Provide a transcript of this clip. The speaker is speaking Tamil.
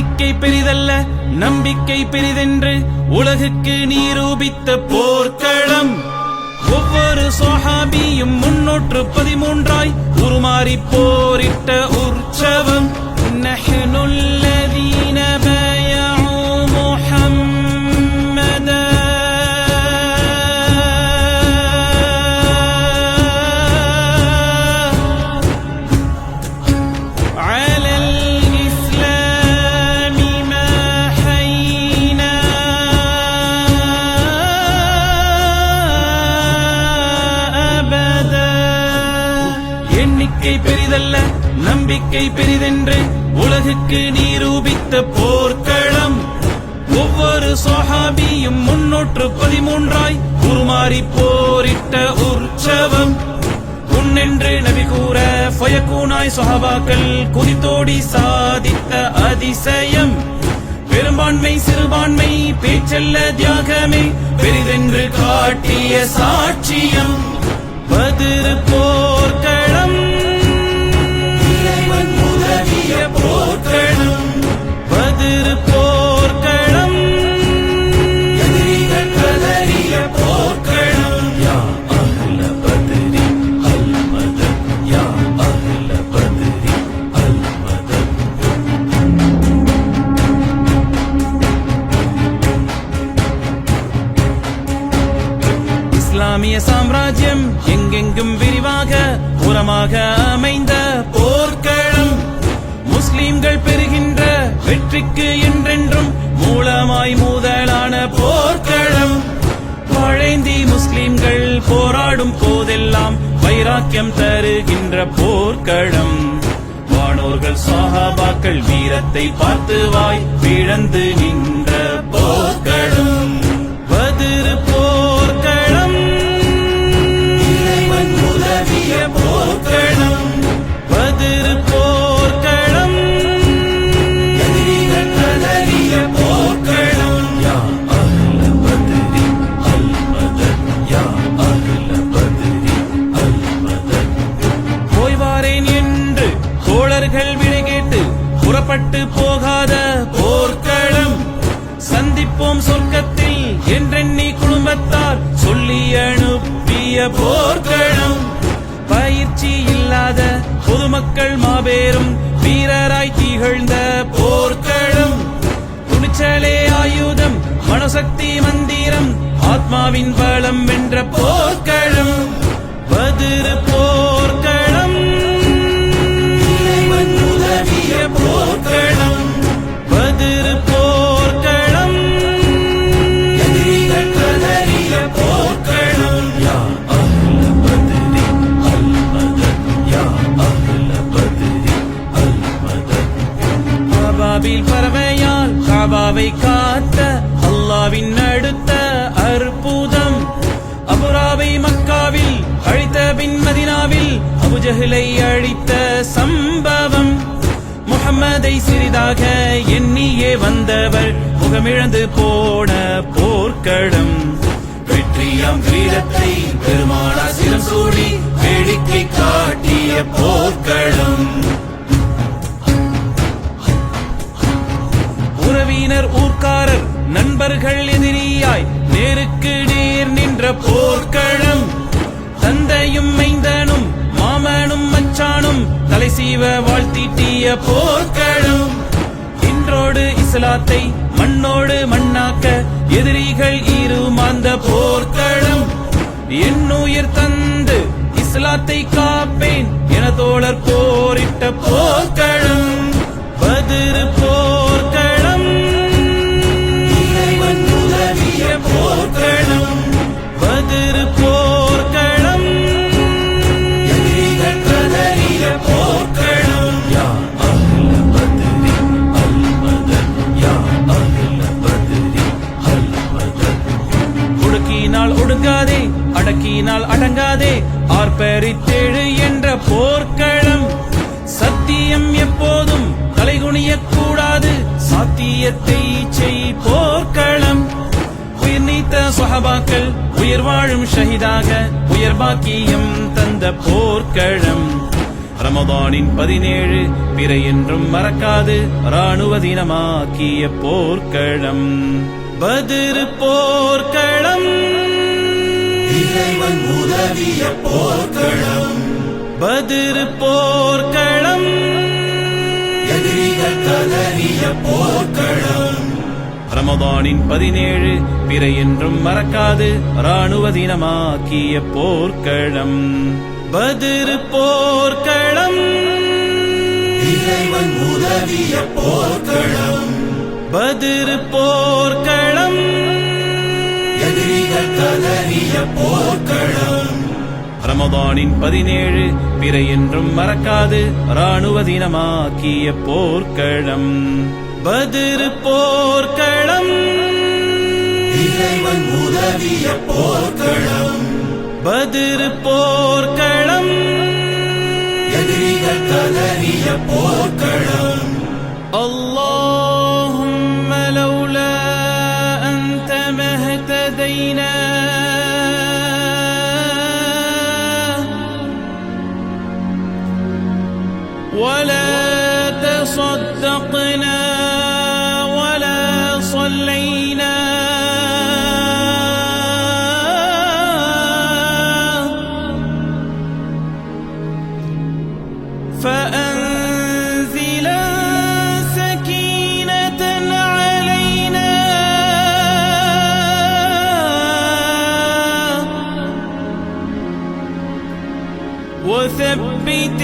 எண்ணிக்கை பெரிதல்ல நம்பிக்கை பெரிதென்று உலகுக்கு நிரூபித்த போர்க்களம். ஒவ்வொரு சஹாபியும் 313 உருமாறி போரிட்ட உற்சவம். நஹ்னுல் லதீன பாயஉ முஹம்மதா அலல் இஸ்லாமி மா ஹைனா அபதா. எண்ணிக்கை பெரிதல்ல நம்பிக்கை பெரிதென்று உலகுக்கு நிரூபித்த போர்க்களம். ஒவ்வொரு சஹாபியும் 313 உருமாறி போரிட்ட உற்சவம். உன்னென்று நபி கூற ஃபயகூனாய் சஹாபாக்கள் குதித்தோடி சாதித்த அதிசயம். பெரும்பான்மை சிறுபான்மை பேச்சல்ல தியாகமே பெரிதென்று காட்டிய சாட்சியம். பத்ர் போர்க்களம் போர்க்களம். பத்ர் போர்க்களம் எதிரிகள் கதறிய போர்க்களம். யா அஹ்ல பத்ரி அல் மதத், யா அஹ்ல பத்ரி அல் மதத். இஸ்லாமிய சாம்ராஜ்யம் எங்கெங்கும் விரிவாக புறமாக அமைந்த போர்க்களம். முஸ்லிம்கள் பெறுகின்ற வெற்றிக்கு என்றென்றும் மூலமாய் முதலான போர்க்களம். வாழேந்தி முஸ்லிம்கள் போராடும் போதெல்லாம் வைராக்கியம் தருகின்ற போர்க்களம். வானோர்கள் சஹாபாக்கள் வீரத்தை பார்த்து வாய் பிளந்து நின்ற போர்க்களம். பத்ர் போர்க்களம் இறைவன் உதவிய போர்க்களம். பத்ர் போர்க்களம் எதிரிகள் கதறிய போர்க்களம். யா அஹ்ல பத்ரி அல் மதத், யா அஹ்ல பத்ரி அல் மதத். போய்வாரேன் என்று தோழர்கள் விடை கேட்டு புறப்பட்டு போகாத போர்க்களம். சந்திப்போம் சொர்க்கத்தில் என்றெண்ணி குடும்பத்தார் சொல்லி அனுப்பிய போர்க்களம். பயிற்சி இல்லாத பொதுமக்கள் மாபெரும் வீரராய் திகழ்ந்த போர்க்களம். துணிச்சலே ஆயுதம் மனசக்தி மந்திரம் ஆத்மாவின் பலம் வென்ற போர்க்களம். பத்ர் போர்க்களம் இறைவன் உதவிய போர்க்களம். பத்ர் போர்க்களம் எதிரிகள் கதறிய போர்க்களம். யா அஹ்ல பத்ரி அல் மதத், யா அஹ்ல பத்ரி அல் மதத். காபாவில் பறவையால் காபாவை காத்த அல்லாவின் அடுத்த அற்புதம். அபுராவை மக்காவில் அழித்த பின் மதினாவில் அபுஜஹலை அழித்த சம்பவம். முஹம்மதை சிறிதாக எண்ணியே வந்தவர் முகமிழந்து போன போர்க்களம். வெற்றியாம் வீரத்தை பெருமானா சிரம் சூடி வேடிக்கை காட்டிய போர்க்களம். உறவினர் ஊர்க்காரர் நண்பர்கள் எதிரியாய் நேருக்கு நேர் நின்ற போர்க்களம். தந்தையும் மைந்தனும் மாமனும் மச்சானும் தலை சீவ வாழ்த்திட்டிய போர்க்களம். இன்றோடு இஸ்லாத்தை மண்ணோடு மண்ணாக்க எதிரிகள் இருமாந்த போர்க்களம். என்னுயிர் தந்து இஸ்லாத்தை காப்பேன் என தோழர் போரிட்ட போர்க்களம். பத்ர் போர்க்களம் இறைவன் உதவிய போர்க்களம். பத்ர் போர்க்களம் எதிரிகள் கதறிய போர்க்களம். யா அஹ்ல பத்ரி அல் மதத், யா அஹ்ல பத்ரி அல் மதத். ஒடுக்கினால் ஒடுங்காதே அடக்கினால் அடங்காதே ஆர்ப்பரித்தெழு என்ற போர்க்களம். சத்தியம் எப்போதும் தலைகுனியக்கூடாது சாத்தியத்தை செய் போர்க்களம். உயிர் நீத்த சஹாபாக்கள் உயிர் வாழும் ஷஹீதாக உயர் பாக்கியம் தந்த போர்க்களம். ரமதானின் 17 பிறை என்றும் மறக்காது ராணுவ தினமாக்கிய போர்க்களம் பத்ர் போர்க்களம் இறைவன் உதவிய போர்க்களம் பத்ர் போர்க்களம் எதிரிகள் கதறிய போர்க்களம் ரமதானின் 17 பிறை என்றும் மறக்காது ராணுவ தினமாக்கிய போர்க்களம் பத்ர் போர்க்களம் இறைவன் உதவிய போர்க்களம் பத்ர் போர்க்களம் எதிரிகள் கதறிய போர்க்களம் ரமதானின் 17 பிறை என்றும் மறக்காது ராணுவ தினமாக்கிய போர்க்களம் பத்ர் போர்க்களம் இறைவன் உதவிய போர்க்களம் பத்ர் போர்க்களம் எதிரிகள் கதறிய போர்க்களம் اللهم لولا أنت ما اهتدينا ولا تصدقنا ولا صلينا فأنزلا سكينة علينا وثبت